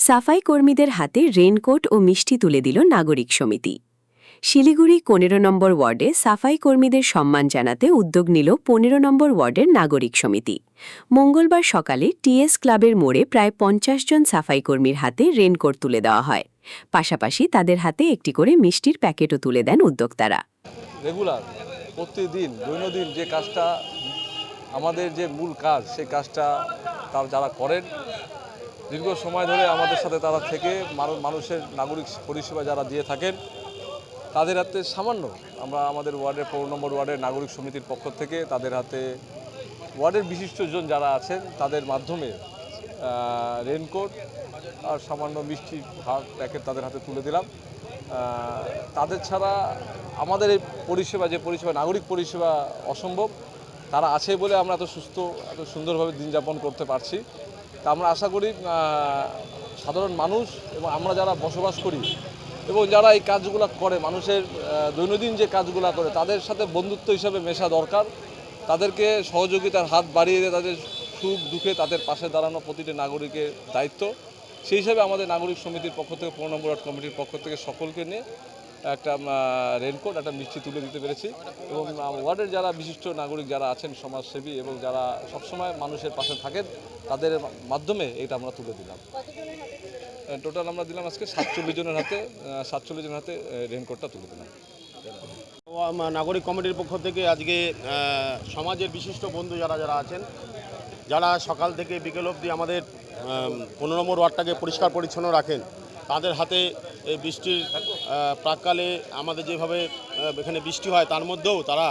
সাফাই কর্মীদের হাতে রেইনকোট ও মিষ্টি তুলে দিল নাগরিক সমিতি। শিলিগুড়ি ১৫ নম্বর ওয়ার্ডে সাফাই কর্মীদের সম্মান জানাতে উদ্যোগ নিল ১৫ নম্বর ওয়ার্ডের নাগরিক সমিতি। মঙ্গলবার সকালে টিএস ক্লাবের মোড়ে প্রায় ৫০ জন সাফাই কর্মীর হাতে রেইনকোট তুলে দেওয়া হয়। পাশাপাশি তাদের হাতে একটি করে মিষ্টির প্যাকেটও তুলে দেন উদ্যোক্তারা। রেগুলার প্রতিদিন দৈনন্দিন যে কাজটা আমাদের যে মূল কাজ, সেই কাজটা তারা যারা করেন দীর্ঘ সময় ধরে আমাদের সাথে তারা থেকে মানুষের নাগরিক পরিষেবা যারা দিয়ে থাকেন, তাদের হাতে সামান্য আমরা আমাদের ওয়ার্ডের ১৫ নম্বর ওয়ার্ডের নাগরিক সমিতির পক্ষ থেকে তাদের হাতে ওয়ার্ডের বিশিষ্টজন যারা আছেন তাদের মাধ্যমে রেইনকোট আর সামান্য মিষ্টি প্যাকেট তাদের হাতে তুলে দিলাম। তাদের ছাড়া আমাদের এই পরিষেবা নাগরিক পরিষেবা অসম্ভব। তারা আছে বলে আমরা এত সুস্থ এত সুন্দরভাবে দিন যাপন করতে পারছি। তা আমরা আশা করি সাধারণ মানুষ এবং আমরা যারা বসবাস করি এবং যারা এই কাজগুলো করে, মানুষের দৈনন্দিন যে কাজগুলো করে, তাদের সাথে বন্ধুত্ব হিসাবে মেশা দরকার। তাদেরকে সহযোগিতার হাত বাড়িয়ে দিয়ে তাদের সুখ দুঃখে তাদের পাশে দাঁড়ানো প্রতিটি নাগরিকের দায়িত্ব। সেই হিসাবে আমাদের নাগরিক সমিতির পক্ষ থেকে ১৫ নম্বর ওয়ার্ড কমিটির পক্ষ থেকে সকলকে নিয়ে একটা রেইনকোট একটা মিষ্টি তুলে দিতে পেরেছি এবং ওয়ার্ডের যারা বিশিষ্ট নাগরিক যারা আছেন, সমাজসেবী এবং যারা সবসময় মানুষের পাশে থাকেন, তাদের মাধ্যমে এটা আমরা তুলে দিলাম। টোটাল আমরা দিলাম আজকে ৪৭ জনের হাতে রেইনকোটটা তুলে দিলাম। নাগরিক কমিটির পক্ষ থেকে আজকে সমাজের বিশিষ্ট বন্ধু যারা আছেন, যারা সকাল থেকে বিকেল অবধি আমাদের ১৫ নম্বর ওয়ার্ডটাকে পরিষ্কার পরিচ্ছন্ন রাখেন, তাদের হাতে এই বৃষ্টির প্রাককালে আমাদের যেভাবে এখানে বৃষ্টি হয় তার মধ্যেও তারা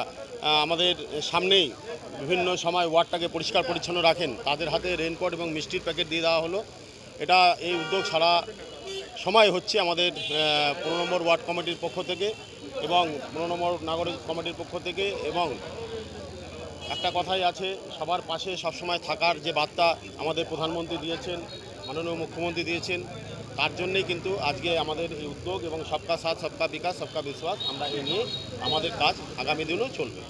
আমাদের সামনেই বিভিন্ন সময় ওয়ার্ডটাকে পরিষ্কার পরিচ্ছন্ন রাখেন। তাদের হাতে রেইনকোট এবং মিষ্টির প্যাকেট দিয়ে দেওয়া হলো। এটা এই উদ্যোগ সারা সময় হচ্ছে আমাদের ১৫ নম্বর ওয়ার্ড কমিটির পক্ষ থেকে এবং ১৫ নম্বর নাগরিক কমিটির পক্ষ থেকে। এবং একটা কথাই আছে, সবার পাশে সবসময় থাকার যে বার্তা আমাদের প্রধানমন্ত্রী দিয়েছেন, মাননীয় মুখ্যমন্ত্রী দিয়েছেন, তার জন্যই কিন্তু আজকে আমাদের এই উদ্যোগ এবং সবকা সাথ সবকা বিকাশ সবকা বিশ্বাস, আমরা এই নিয়ে আমাদের কাজ আগামী দিনেও চলবে।